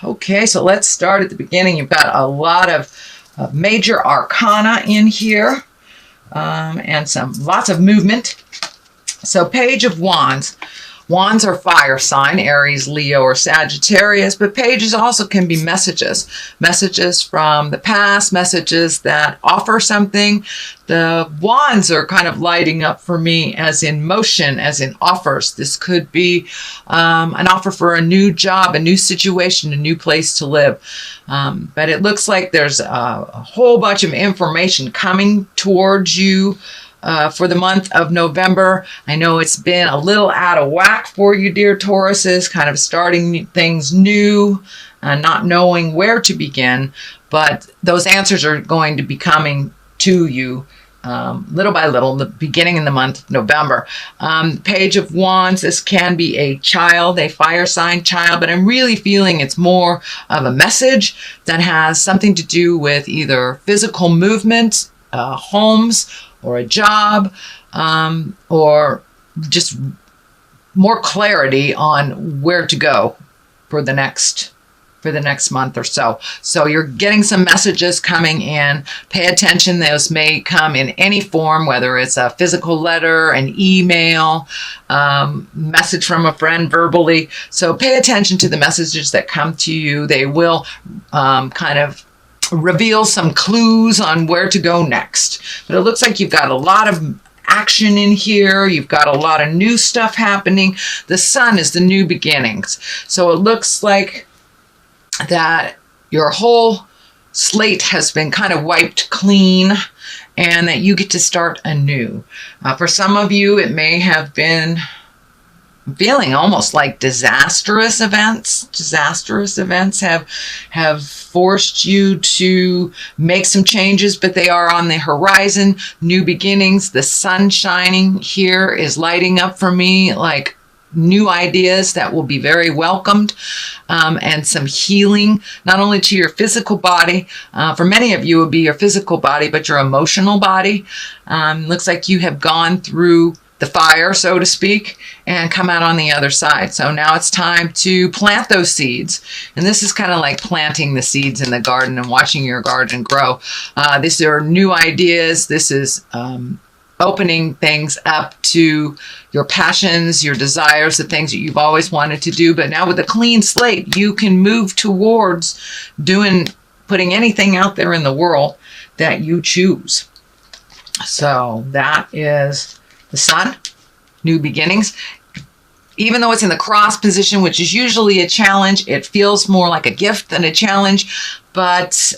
Okay, so let's start at the beginning. You've got a lot of major arcana in here, and lots of movement. So Page of Wands. Wands are fire sign, Aries, Leo, or Sagittarius, but pages also can be messages. Messages from the past, messages that offer something. The wands are kind of lighting up for me as in motion, as in offers. This could be an offer for a new job, a new situation, a new place to live. But it looks like there's a whole bunch of information coming towards you for the month of November. I know it's been a little out of whack for you, dear Tauruses, kind of starting things new and not knowing where to begin, but those answers are going to be coming to you little by little, the beginning in the month of November. Page of Wands, this can be a child, a fire sign child, but I'm really feeling it's more of a message that has something to do with either physical movement, homes, or a job, or just more clarity on where to go for the next month or so. So you're getting some messages coming in. Pay attention. Those may come in any form, whether it's a physical letter, an email, message from a friend verbally. So pay attention to the messages that come to you. They will kind of reveal some clues on where to go next. But it looks like you've got a lot of action in here. You've got a lot of new stuff happening. The sun is the new beginnings. So it looks like that your whole slate has been kind of wiped clean and that you get to start anew. For some of you, it may have been feeling almost like disastrous events. Disastrous events have forced you to make some changes, but they are on the horizon. New beginnings. The sun shining here is lighting up for me like new ideas that will be very welcomed, and some healing, not only to your physical body. For many of you, it would be your physical body, but your emotional body. Looks like you have gone through the fire, so to speak, and come out on the other side. So now it's time to plant those seeds. And this is kind of like planting the seeds in the garden and watching your garden grow. These are new ideas. This is opening things up to your passions, your desires, the things that you've always wanted to do. But now with a clean slate, you can move towards putting anything out there in the world that you choose. So that is the sun, new beginnings. Even though it's in the cross position, which is usually a challenge, it feels more like a gift than a challenge. But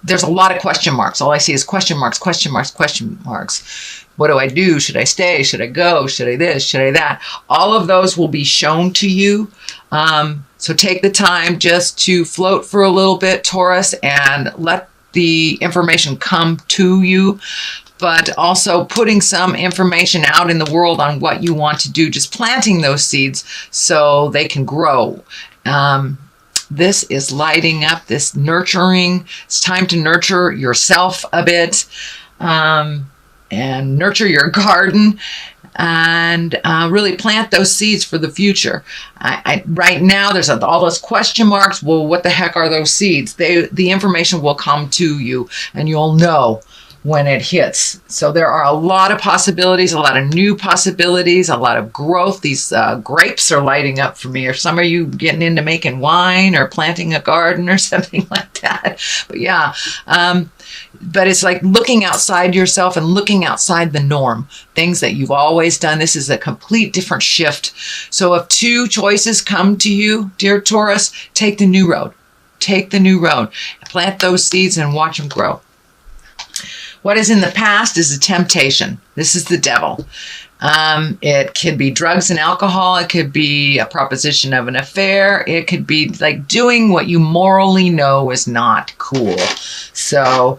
there's a lot of question marks. All I see is question marks, question marks, question marks. What do I do? Should I stay? Should I go? Should I this? Should I that? All of those will be shown to you. So take the time just to float for a little bit, Taurus, and let the information come to you. But also putting some information out in the world on what you want to do, just planting those seeds so they can grow. This is lighting up, this nurturing. It's time to nurture yourself a bit, and nurture your garden, and really plant those seeds for the future. Right now, there's all those question marks. Well, what the heck are those seeds? The information will come to you, and you'll know when it hits. So there are a lot of possibilities, a lot of new possibilities, a lot of growth. These grapes are lighting up for me. Or some of you getting into making wine or planting a garden or something like that. But yeah, but it's like looking outside yourself and looking outside the norm. Things that you've always done. This is a complete different shift. So if two choices come to you, dear Taurus, take the new road. Take the new road. Plant those seeds and watch them grow. What is in the past is a temptation. This is the devil. It could be drugs and alcohol. It could be a proposition of an affair. It could be like doing what you morally know is not cool. So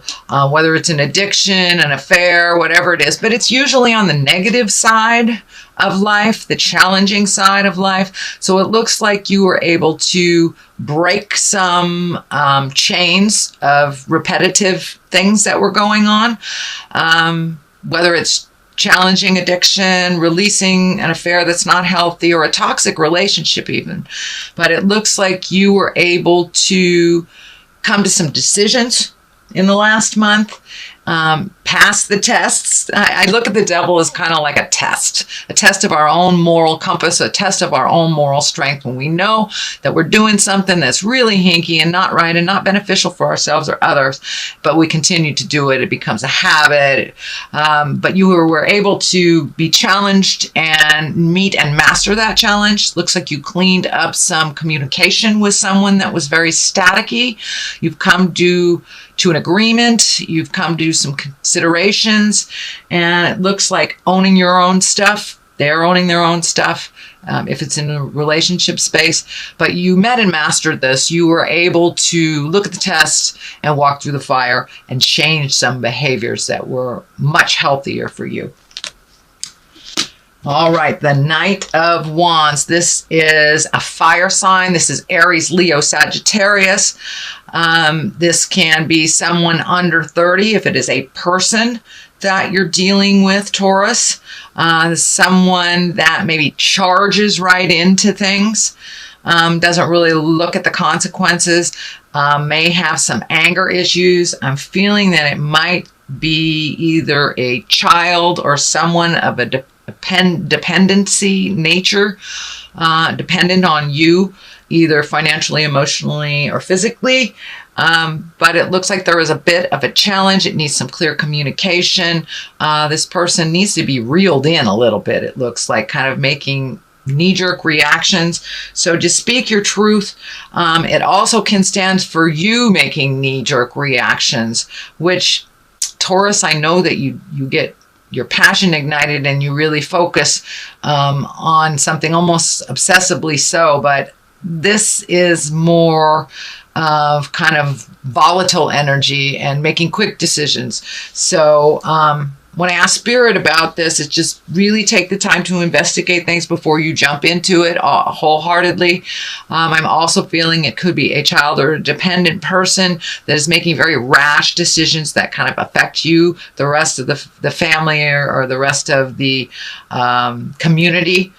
whether it's an addiction, an affair, whatever it is, but it's usually on the negative side of life, the challenging side of life. So it looks like you were able to break some chains of repetitive things that were going on, whether it's challenging addiction, releasing an affair that's not healthy, or a toxic relationship even. But it looks like you were able to come to some decisions in the last month, pass the tests. I look at the devil as kind of like a test of our own moral compass, a test of our own moral strength. When we know that we're doing something that's really hinky and not right and not beneficial for ourselves or others, but we continue to do it, it becomes a habit. But you were able to be challenged and meet and master that challenge. Looks like you cleaned up some communication with someone that was very staticky. You've come to an agreement. You've come to some considerations, and it looks like owning your own stuff. They're owning their own stuff, if it's in a relationship space. But you met and mastered this. You were able to look at the test and walk through the fire and change some behaviors that were much healthier for you. All right, the Knight of Wands. This is a fire sign. This is Aries, Leo, Sagittarius. This can be someone under 30 if it is a person that you're dealing with, Taurus. Someone that maybe charges right into things, doesn't really look at the consequences, may have some anger issues. I'm feeling that it might be either a child or someone of a dependency nature, dependent on you, either financially, emotionally, or physically. But it looks like there is a bit of a challenge. It needs some clear communication. This person needs to be reeled in a little bit. It looks like kind of making knee-jerk reactions. So just speak your truth. It also can stand for you making knee-jerk reactions, which, Taurus, I know that you get your passion ignited and you really focus on something almost obsessively so, but this is more of kind of volatile energy and making quick decisions. So when I ask Spirit about this, it's just really take the time to investigate things before you jump into it wholeheartedly. I'm also feeling it could be a child or a dependent person that is making very rash decisions that kind of affect you, the rest of the family, or the rest of the community.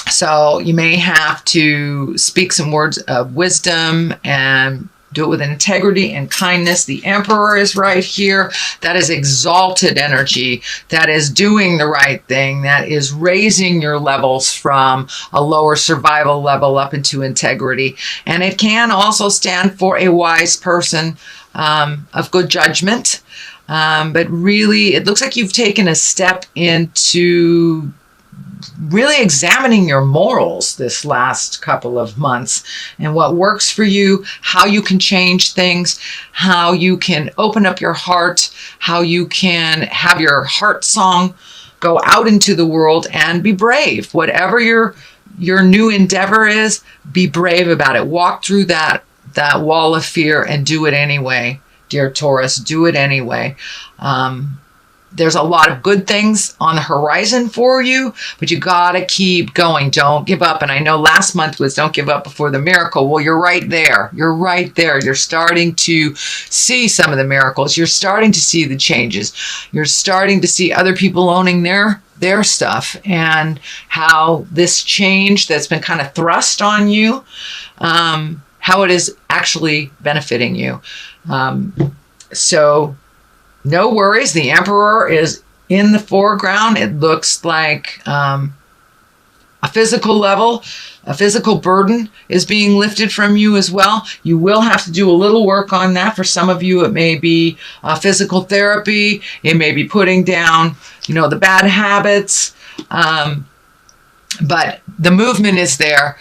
So you may have to speak some words of wisdom and do it with integrity and kindness. The Emperor is right here. That is exalted energy. That is doing the right thing. That is raising your levels from a lower survival level up into integrity. And it can also stand for a wise person of good judgment. But really, it looks like you've taken a step into really examining your morals this last couple of months and what works for you, how you can change things, how you can open up your heart, how you can have your heart song go out into the world and be brave. Whatever your new endeavor is, be brave about it. Walk through that wall of fear and do it anyway, dear Taurus. Do it anyway. There's a lot of good things on the horizon for you, but you gotta keep going. Don't give up. And I know last month was don't give up before the miracle. Well, you're right there. You're right there. You're starting to see some of the miracles. You're starting to see the changes. You're starting to see other people owning their stuff, and how this change that's been kind of thrust on you, how it is actually benefiting you. So no worries. The Emperor is in the foreground. It looks like a physical level, a physical burden is being lifted from you as well. You will have to do a little work on that. For some of you, it may be physical therapy. It may be putting down, the bad habits. But the movement is there.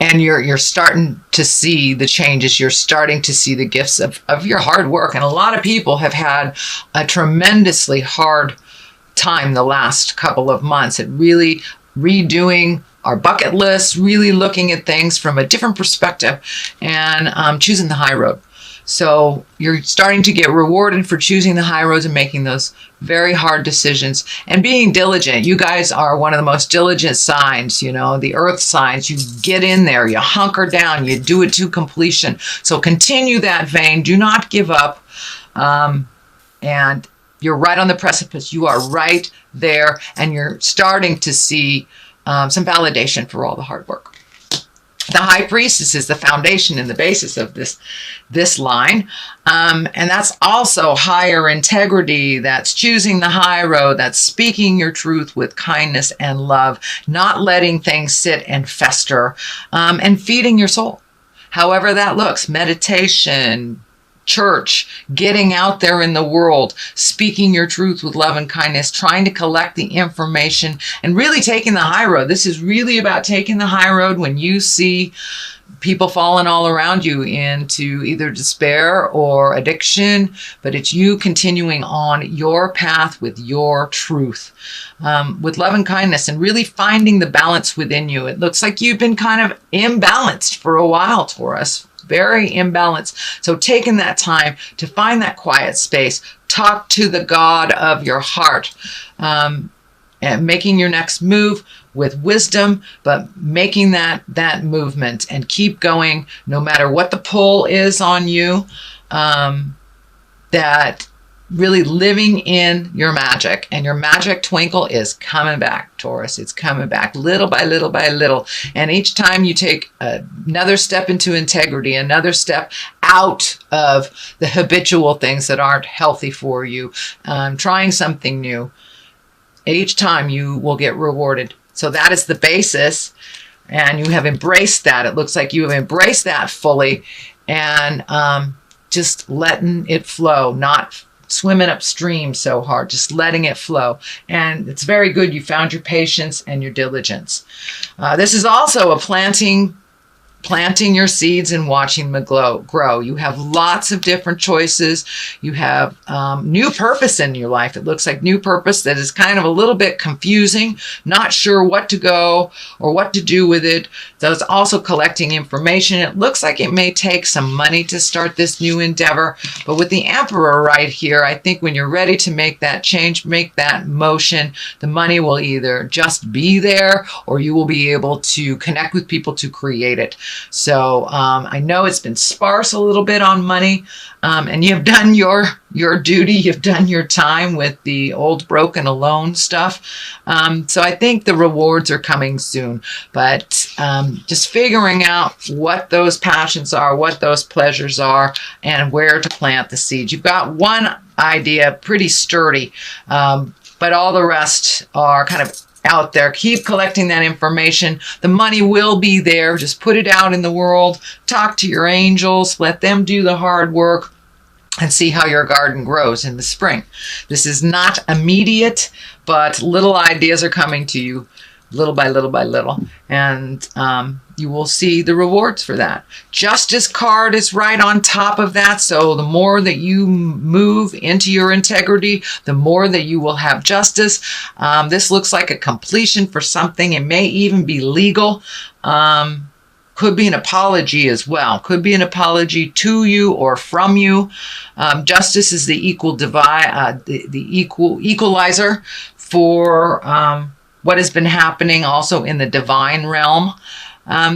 And you're starting to see the changes. You're starting to see the gifts of your hard work. And a lot of people have had a tremendously hard time the last couple of months at really redoing our bucket list, really looking at things from a different perspective, and choosing the high road. So you're starting to get rewarded for choosing the high roads and making those very hard decisions and being diligent. You guys are one of the most diligent signs, the earth signs. You get in there, you hunker down, you do it to completion. So continue that vein. Do not give up. And You're right on the precipice. You are right there, and you're starting to see some validation for all the hard work. The High Priestess is the foundation and the basis of this line. And that's also higher integrity. That's choosing the high road. That's speaking your truth with kindness and love, not letting things sit and fester, and feeding your soul. However that looks, meditation, church, getting out there in the world, speaking your truth with love and kindness, trying to collect the information, and really taking the high road. This is really about taking the high road when you see people falling all around you into either despair or addiction, but it's you continuing on your path with your truth, with love and kindness, and really finding the balance within you. It looks like you've been kind of imbalanced for a while, Taurus. Very imbalanced. So taking that time to find that quiet space, talk to the God of your heart, and making your next move with wisdom, but making that movement and keep going no matter what the pull is on you, that really living in your magic, and your magic twinkle is coming back, Taurus. It's coming back little by little by little. And each time you take another step into integrity, another step out of the habitual things that aren't healthy for you, trying something new, each time you will get rewarded. So that is the basis, and you have embraced that. It looks like you have embraced that fully, and just letting it flow, not swimming upstream so hard, just letting it flow. And it's very good you found your patience and your diligence. This is also a planting your seeds and watching them grow. You have lots of different choices. You have new purpose in your life. It looks like new purpose that is kind of a little bit confusing, not sure what to go or what to do with it. There's also collecting information. It looks like it may take some money to start this new endeavor, but with the Emperor right here, I think when you're ready to make that change, make that motion, the money will either just be there or you will be able to connect with people to create it. So I know it's been sparse a little bit on money, and you've done your duty. You've done your time with the old broken alone stuff. So I think the rewards are coming soon, but just figuring out what those passions are, what those pleasures are, and where to plant the seeds. You've got one idea pretty sturdy, but all the rest are kind of out there. Keep collecting that information. The money will be there. Just put it out in the world. Talk to your angels. Let them do the hard work and see how your garden grows in the spring. This is not immediate, but little ideas are coming to you little by little by little. And you will see the rewards for that. Justice card is right on top of that. So the more that you move into your integrity, the more that you will have justice. This looks like a completion for something. It may even be legal. Could be an apology as well. Could be an apology to you or from you. Justice is the equalizer for what has been happening also in the divine realm.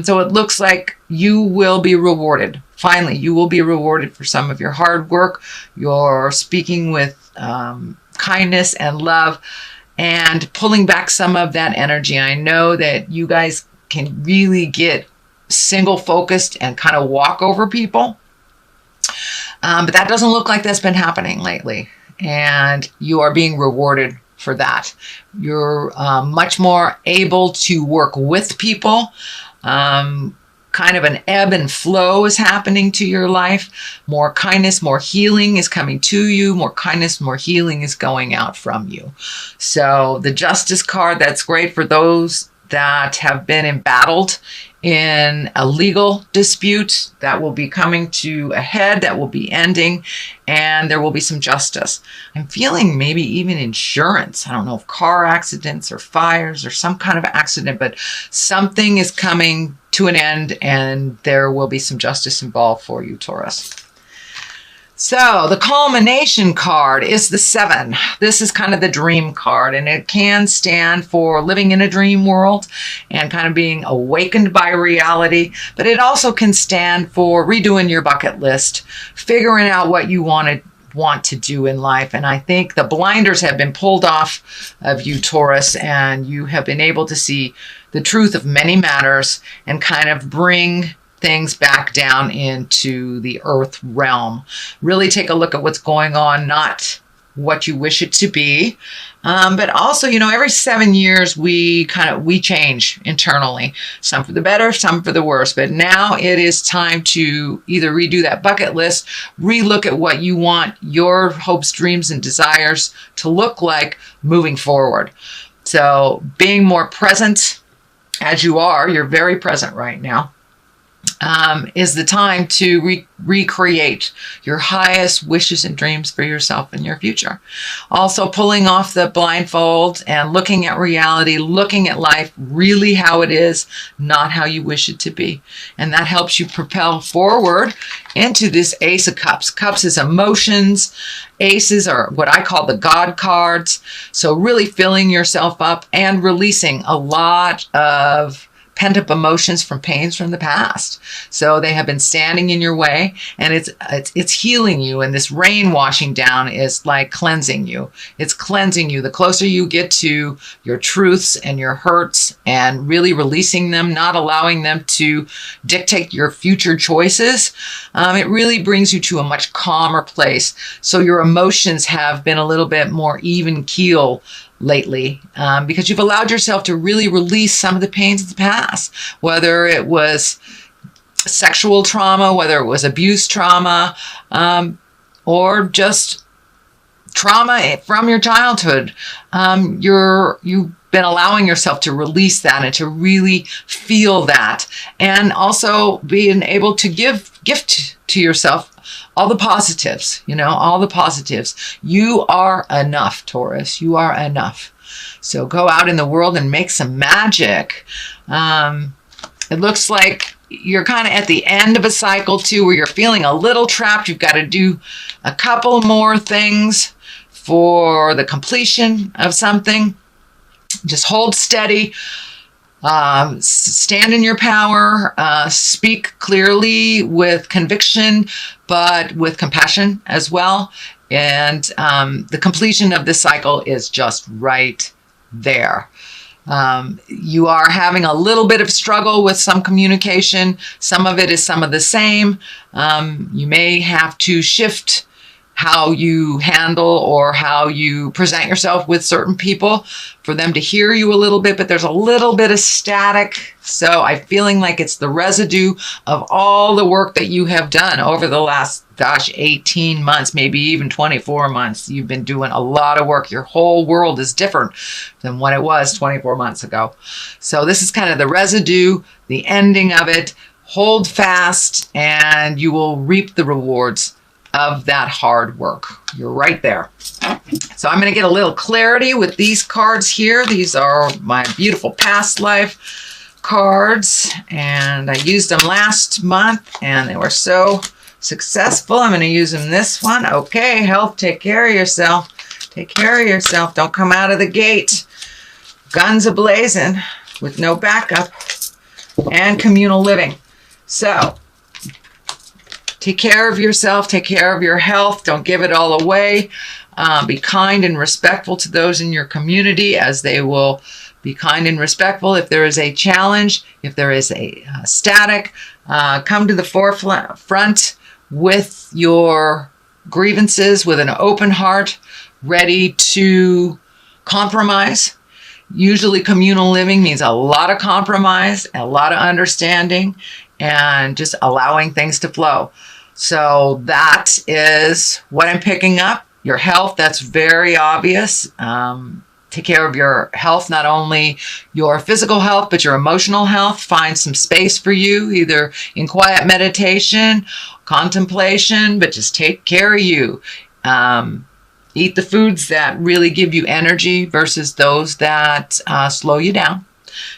So it looks like you will be rewarded. Finally, you will be rewarded for some of your hard work, your speaking with kindness and love, and pulling back some of that energy. I know that you guys can really get single focused and kind of walk over people. But that doesn't look like that's been happening lately. And you are being rewarded for that. You're much more able to work with people. Kind of an ebb and flow is happening to your life. More kindness, more healing is coming to you. More kindness, more healing is going out from you. So the Justice card, that's great for those that have been embattled in a legal dispute that will be coming to a head, that will be ending, and there will be some justice. I'm feeling maybe even insurance. I don't know if car accidents or fires or some kind of accident, but something is coming to an end and there will be some justice involved for you, Taurus. So the culmination card is the 7. This is kind of the dream card, and it can stand for living in a dream world and kind of being awakened by reality, but it also can stand for redoing your bucket list, figuring out what you want to want to do in life. And I think the blinders have been pulled off of you, Taurus, and you have been able to see the truth of many matters and kind of bring things back down into the earth realm. Really take a look at what's going on, not what you wish it to be. But also, every 7 years we change internally, some for the better, some for the worse. But now it is time to either redo that bucket list, relook at what you want your hopes, dreams, and desires to look like moving forward. So being more present, as you're very present right now, is the time to recreate your highest wishes and dreams for yourself and your future. Also pulling off the blindfold and looking at reality, looking at life really how it is, not how you wish it to be. And that helps you propel forward into this Ace of Cups. Cups is emotions. Aces are what I call the God cards. So really filling yourself up and releasing a lot of pent-up emotions from pains from the past. So they have been standing in your way, and it's healing you, and this rain washing down is like cleansing you. It's cleansing you. The closer you get to your truths and your hurts and really releasing them, not allowing them to dictate your future choices, it really brings you to a much calmer place. So your emotions have been a little bit more even keel lately, because you've allowed yourself to really release some of the pains of the past, whether it was sexual trauma, whether it was abuse trauma, or just trauma from your childhood. You've been allowing yourself to release that and to really feel that, and also being able to gift to yourself all the positives, all the positives. You are enough, Taurus. You are enough. So go out in the world and make some magic. It looks like you're kind of at the end of a cycle too, where you're feeling a little trapped. You've got to do a couple more things for the completion of something. Just hold steady. Stand in your power, speak clearly with conviction, but with compassion as well. And the completion of this cycle is just right there. You are having a little bit of struggle with some communication. Some of it is some of the same. You may have to shift how you handle or how you present yourself with certain people for them to hear you a little bit, but there's a little bit of static. So I'm feeling like it's the residue of all the work that you have done over the last, 18 months, maybe even 24 months. You've been doing a lot of work. Your whole world is different than what it was 24 months ago. So this is kind of the residue, the ending of it. Hold fast and you will reap the rewards of that hard work. You're right there. So I'm going to get a little clarity with these cards here. These are my beautiful past life cards, and I used them last month and they were so successful. I'm going to use them this one. Okay, health, take care of yourself. Take care of yourself. Don't come out of the gate guns a-blazing with no backup. And communal living. So take care of yourself, take care of your health, don't give it all away. Be kind and respectful to those in your community, as they will be kind and respectful. If there is a challenge, if there is a static, come to the forefront with your grievances with an open heart, ready to compromise. Usually communal living means a lot of compromise, a lot of understanding, and just allowing things to flow. So that is what I'm picking up. Your health, that's very obvious. Take care of your health, not only your physical health, but your emotional health. Find some space for you, either in quiet meditation, contemplation, but just take care of you. Eat the foods that really give you energy versus those that slow you down.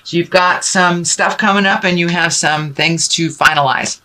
So you've got some stuff coming up and you have some things to finalize.